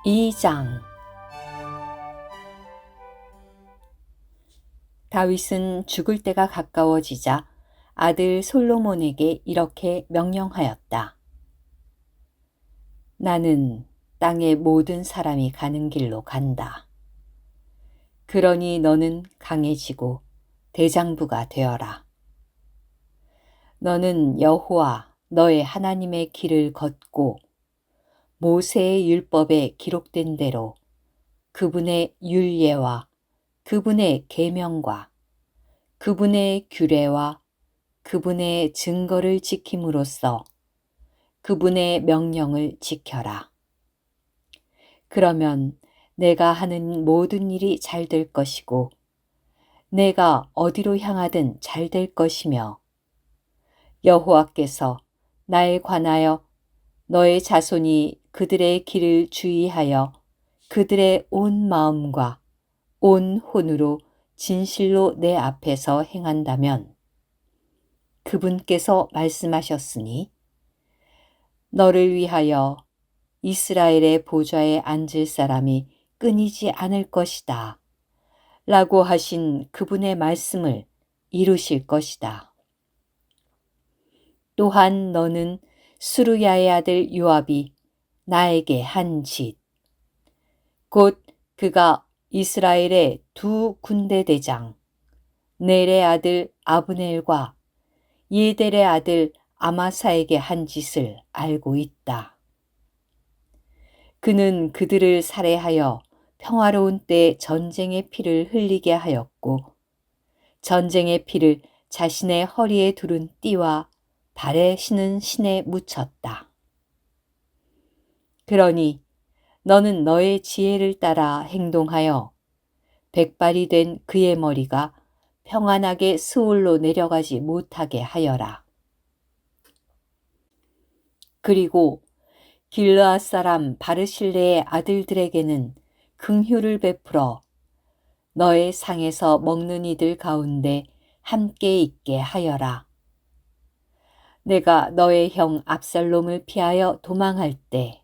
2장. 다윗은 죽을 때가 가까워지자 아들 솔로몬에게 이렇게 명령하였다. 나는 땅의 모든 사람이 가는 길로 간다. 그러니 너는 강해지고 대장부가 되어라. 너는 여호와 너의 하나님의 길을 걷고 모세의 율법에 기록된 대로 그분의 율례와 그분의 계명과 그분의 규례와 그분의 증거를 지킴으로써 그분의 명령을 지켜라. 그러면 내가 하는 모든 일이 잘 될 것이고 내가 어디로 향하든 잘 될 것이며 여호와께서 나에 관하여 너의 자손이 그들의 길을 주의하여 그들의 온 마음과 온 혼으로 진실로 내 앞에서 행한다면 그분께서 말씀하셨으니 너를 위하여 이스라엘의 보좌에 앉을 사람이 끊이지 않을 것이다 라고 하신 그분의 말씀을 이루실 것이다. 또한 너는 스루야의 아들 요압이 나에게 한 짓, 곧 그가 이스라엘의 두 군대 대장 넬의 아들 아브넬과 예델의 아들 아마사에게 한 짓을 알고 있다. 그는 그들을 살해하여 평화로운 때 전쟁의 피를 흘리게 하였고 전쟁의 피를 자신의 허리에 두른 띠와 발에 신은 신에 묻혔다. 그러니 너는 너의 지혜를 따라 행동하여 백발이 된 그의 머리가 평안하게 스올로 내려가지 못하게 하여라. 그리고 길르앗 사람 바르실레의 아들들에게는 긍휼을 베풀어 너의 상에서 먹는 이들 가운데 함께 있게 하여라. 내가 너의 형 압살롬을 피하여 도망할 때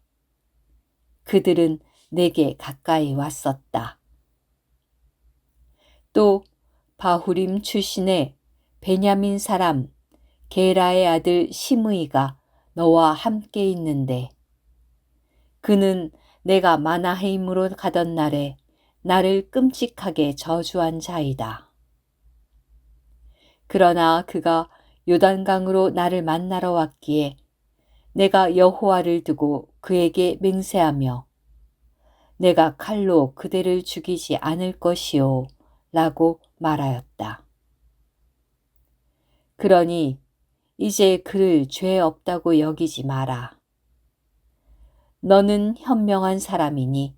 그들은 내게 가까이 왔었다. 또 바후림 출신의 베냐민 사람 게라의 아들 시므이가 너와 함께 있는데 그는 내가 마나헤임으로 가던 날에 나를 끔찍하게 저주한 자이다. 그러나 그가 요단강으로 나를 만나러 왔기에 내가 여호와를 두고 그에게 맹세하며 내가 칼로 그대를 죽이지 않을 것이요 라고 말하였다. 그러니 이제 그를 죄 없다고 여기지 마라. 너는 현명한 사람이니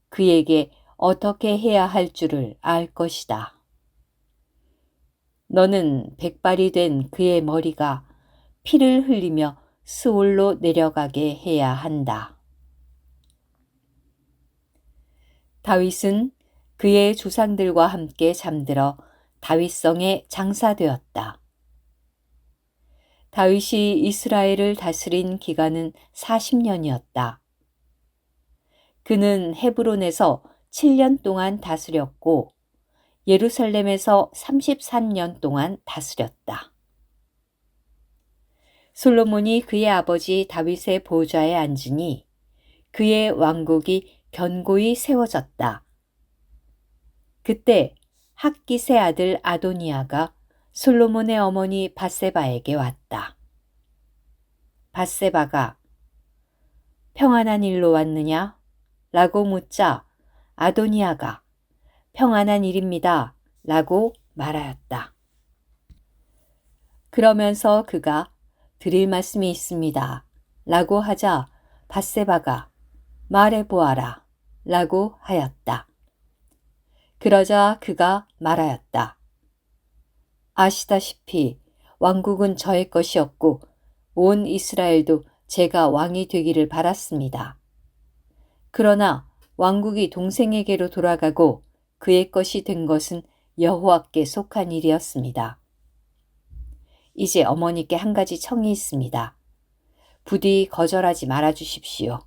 그에게 어떻게 해야 할 줄을 알 것이다. 너는 백발이 된 그의 머리가 피를 흘리며 스올로 내려가게 해야 한다. 다윗은 그의 조상들과 함께 잠들어 다윗성에 장사되었다. 다윗이 이스라엘을 다스린 기간은 40년이었다. 그는 헤브론에서 7년 동안 다스렸고 예루살렘에서 33년 동안 다스렸다. 솔로몬이 그의 아버지 다윗의 보좌에 앉으니 그의 왕국이 견고히 세워졌다. 그때 핫깃의 아들 아도니아가 솔로몬의 어머니 밧세바에게 왔다. 밧세바가 평안한 일로 왔느냐? 라고 묻자 아도니아가 평안한 일입니다. 라고 말하였다. 그러면서 그가 드릴 말씀이 있습니다. 라고 하자 밧세바가 말해보아라. 라고 하였다. 그러자 그가 말하였다. 아시다시피 왕국은 저의 것이었고 온 이스라엘도 제가 왕이 되기를 바랐습니다. 그러나 왕국이 동생에게로 돌아가고 그의 것이 된 것은 여호와께 속한 일이었습니다. 이제 어머니께 한 가지 청이 있습니다. 부디 거절하지 말아 주십시오.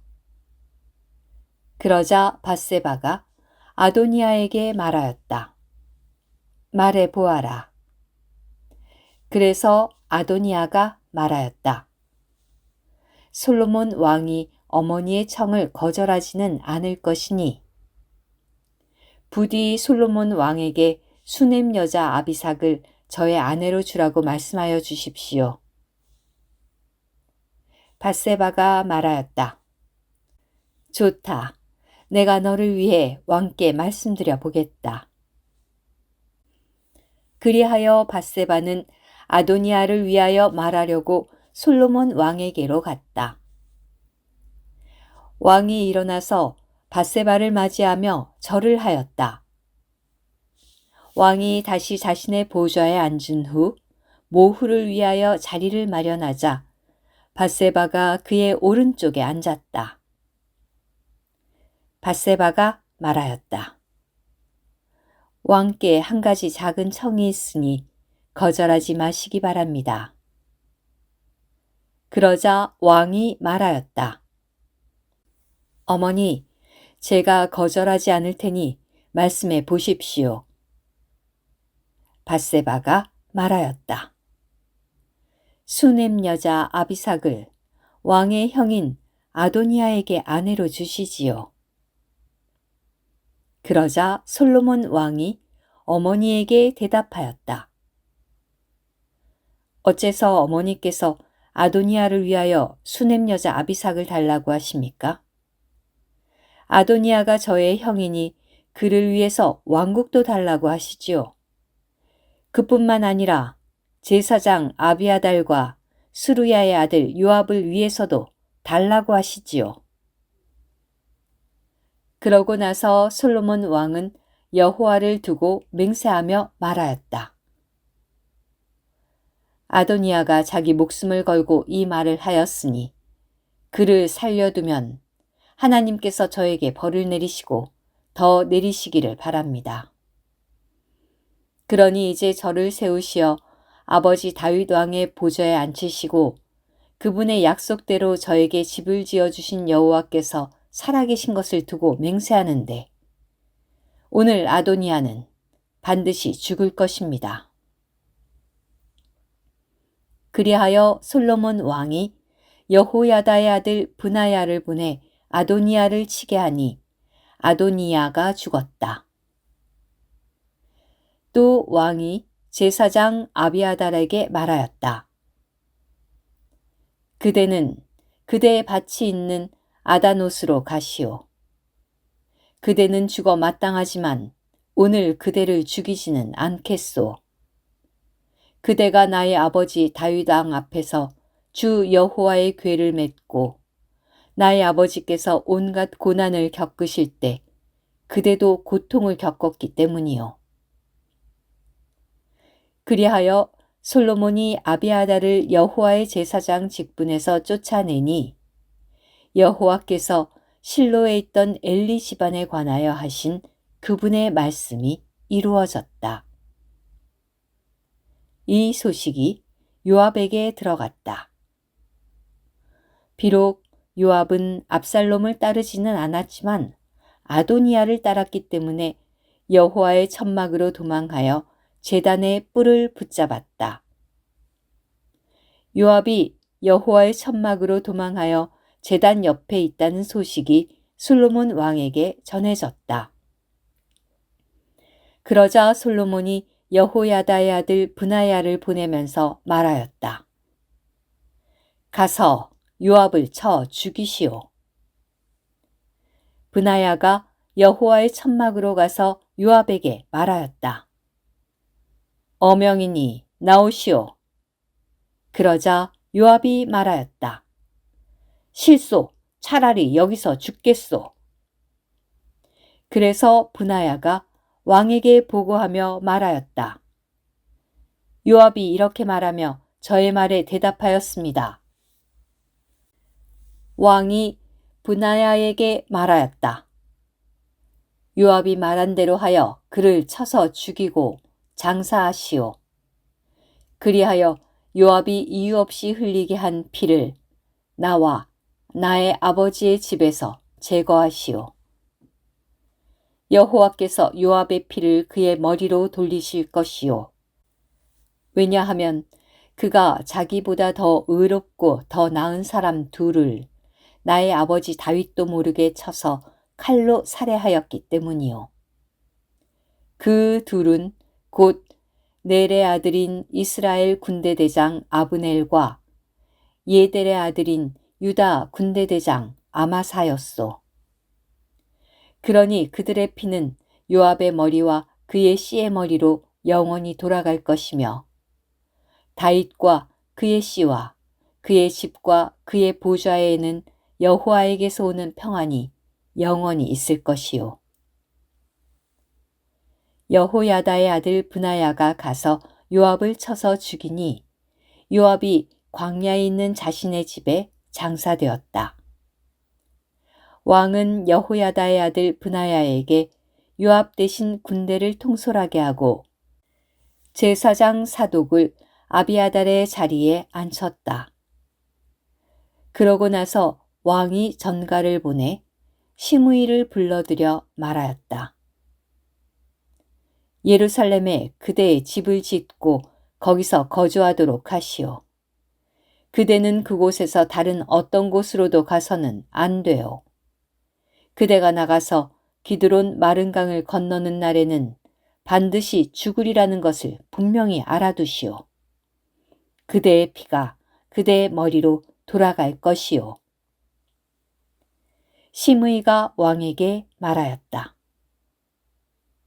그러자 밧세바가 아도니아에게 말하였다. 말해 보아라. 그래서 아도니아가 말하였다. 솔로몬 왕이 어머니의 청을 거절하지는 않을 것이니 부디 솔로몬 왕에게 수넴 여자 아비삭을 저의 아내로 주라고 말씀하여 주십시오. 밧세바가 말하였다. 좋다. 내가 너를 위해 왕께 말씀드려 보겠다. 그리하여 밧세바는 아도니아를 위하여 말하려고 솔로몬 왕에게로 갔다. 왕이 일어나서 밧세바를 맞이하며 절을 하였다. 왕이 다시 자신의 보좌에 앉은 후 모후를 위하여 자리를 마련하자 밧세바가 그의 오른쪽에 앉았다. 밧세바가 말하였다. 왕께 한 가지 작은 청이 있으니 거절하지 마시기 바랍니다. 그러자 왕이 말하였다. 어머니, 제가 거절하지 않을 테니 말씀해 보십시오. 밧세바가 말하였다. 수넴 여자 아비삭을 왕의 형인 아도니아에게 아내로 주시지요. 그러자 솔로몬 왕이 어머니에게 대답하였다. 어째서 어머니께서 아도니아를 위하여 수넴 여자 아비삭을 달라고 하십니까? 아도니아가 저의 형이니 그를 위해서 왕국도 달라고 하시지요. 그뿐만 아니라 제사장 아비아달과 스루야의 아들 요압을 위해서도 달라고 하시지요. 그러고 나서 솔로몬 왕은 여호와를 두고 맹세하며 말하였다. 아도니아가 자기 목숨을 걸고 이 말을 하였으니 그를 살려두면 하나님께서 저에게 벌을 내리시고 더 내리시기를 바랍니다. 그러니 이제 저를 세우시어 아버지 다윗 왕의 보좌에 앉히시고 그분의 약속대로 저에게 집을 지어주신 여호와께서 살아계신 것을 두고 맹세하는데 오늘 아도니아는 반드시 죽을 것입니다. 그리하여 솔로몬 왕이 여호야다의 아들 브나야를 보내 아도니아를 치게 하니 아도니아가 죽었다. 또 왕이 제사장 아비아달에게 말하였다. 그대는 그대의 밭이 있는 아다노스로 가시오. 그대는 죽어 마땅하지만 오늘 그대를 죽이지는 않겠소. 그대가 나의 아버지 다윗 왕 앞에서 주 여호와의 궤를 맺고 나의 아버지께서 온갖 고난을 겪으실 때 그대도 고통을 겪었기 때문이요. 그리하여 솔로몬이 아비아달을 여호와의 제사장 직분에서 쫓아내니 여호와께서 실로에 있던 엘리 집안에 관하여 하신 그분의 말씀이 이루어졌다. 이 소식이 요압에게 들어갔다. 비록 요압은 압살롬을 따르지는 않았지만 아도니아를 따랐기 때문에 여호와의 천막으로 도망하여 제단의 뿔을 붙잡았다. 요압이 여호와의 천막으로 도망하여 제단 옆에 있다는 소식이 솔로몬 왕에게 전해졌다. 그러자 솔로몬이 여호야다의 아들 브나야를 보내면서 말하였다. 가서 요압을 쳐 죽이시오. 브나야가 여호와의 천막으로 가서 요압에게 말하였다. 어명이니 나오시오. 그러자 요압이 말하였다. 실소, 차라리 여기서 죽겠소. 그래서 브나야가 왕에게 보고하며 말하였다. 요압이 이렇게 말하며 저의 말에 대답하였습니다. 왕이 브나야에게 말하였다. 요압이 말한 대로 하여 그를 쳐서 죽이고 장사하시오. 그리하여 요압이 이유 없이 흘리게 한 피를 나와 나의 아버지의 집에서 제거하시오. 여호와께서 요압의 피를 그의 머리로 돌리실 것이요. 왜냐하면 그가 자기보다 더 의롭고 더 나은 사람 둘을 나의 아버지 다윗도 모르게 쳐서 칼로 살해하였기 때문이요. 그 둘은 곧 넬의 아들인 이스라엘 군대대장 아브넬과 예델의 아들인 유다 군대대장 아마사였소. 그러니 그들의 피는 요압의 머리와 그의 씨의 머리로 영원히 돌아갈 것이며 다윗과 그의 씨와 그의 집과 그의 보좌에는 여호와에게서 오는 평안이 영원히 있을 것이요. 여호야다의 아들 브나야가 가서 요압을 쳐서 죽이니 요압이 광야에 있는 자신의 집에 장사되었다. 왕은 여호야다의 아들 브나야에게 요압 대신 군대를 통솔하게 하고 제사장 사독을 아비아달의 자리에 앉혔다. 그러고 나서 왕이 전가를 보내 시므이를 불러들여 말하였다. 예루살렘에 그대의 집을 짓고 거기서 거주하도록 하시오. 그대는 그곳에서 다른 어떤 곳으로도 가서는 안 돼요. 그대가 나가서 기드론 마른 강을 건너는 날에는 반드시 죽으리라는 것을 분명히 알아두시오. 그대의 피가 그대의 머리로 돌아갈 것이요. 시므이가 왕에게 말하였다.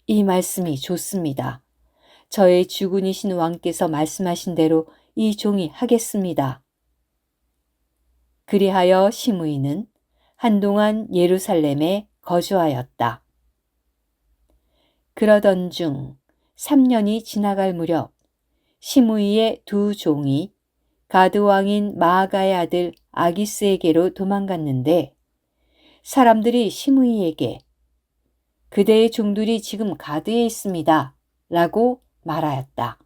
이 말씀이 좋습니다. 저의 주군이신 왕께서 말씀하신 대로 이 종이 하겠습니다. 그리하여 시므이는 한동안 예루살렘에 거주하였다. 그러던 중 3년이 지나갈 무렵 시므이의 두 종이 가드 왕인 마아가의 아들 아기스에게로 도망갔는데 사람들이 시므이에게 그대의 종들이 지금 가드에 있습니다. 라고 말하였다.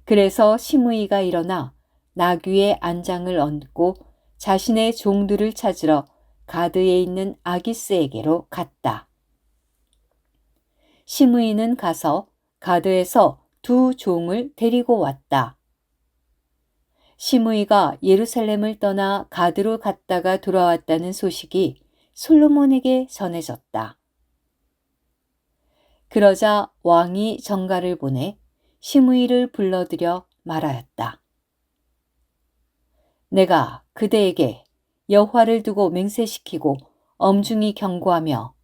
그래서 시므이가 일어나 나귀의 안장을 얹고 자신의 종들을 찾으러 가드에 있는 아기스에게로 갔다. 시므이는 가서 가드에서 두 종을 데리고 왔다. 시므이가 예루살렘을 떠나 가드로 갔다가 돌아왔다는 소식이 솔로몬에게 전해졌다. 그러자 왕이 전가를 보내 시므이를 불러들여 말하였다. 내가 그대에게 여호와를 두고 맹세시키고 엄중히 경고하며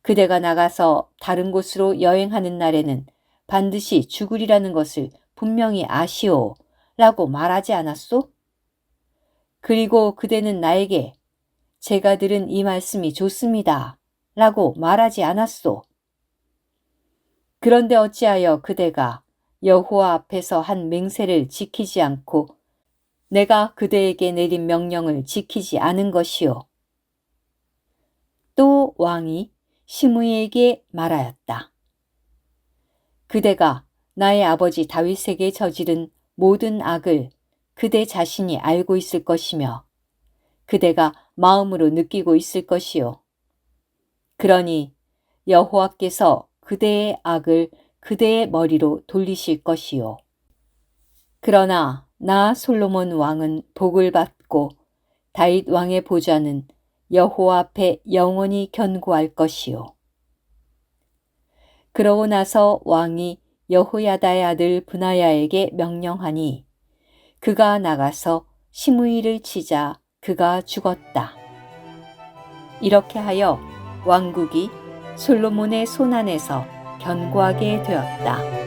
그대가 나가서 다른 곳으로 여행하는 날에는 반드시 죽으리라는 것을 분명히 아시오 라고 말하지 않았소? 그리고 그대는 나에게 제가 들은 이 말씀이 좋습니다 라고 말하지 않았소? 그런데 어찌하여 그대가 여호와 앞에서 한 맹세를 지키지 않고 내가 그대에게 내린 명령을 지키지 않은 것이요. 또 왕이 시므이에게 말하였다. 그대가 나의 아버지 다윗에게 저지른 모든 악을 그대 자신이 알고 있을 것이며 그대가 마음으로 느끼고 있을 것이요. 그러니 여호와께서 그대의 악을 그대의 머리로 돌리실 것이요. 그러나 나 솔로몬 왕은 복을 받고 다윗 왕의 보좌는 여호와 앞에 영원히 견고할 것이요. 그러고 나서 왕이 여호야다의 아들 브나야에게 명령하니 그가 나가서 시므이를 치자 그가 죽었다. 이렇게 하여 왕국이 솔로몬의 손안에서 견고하게 되었다.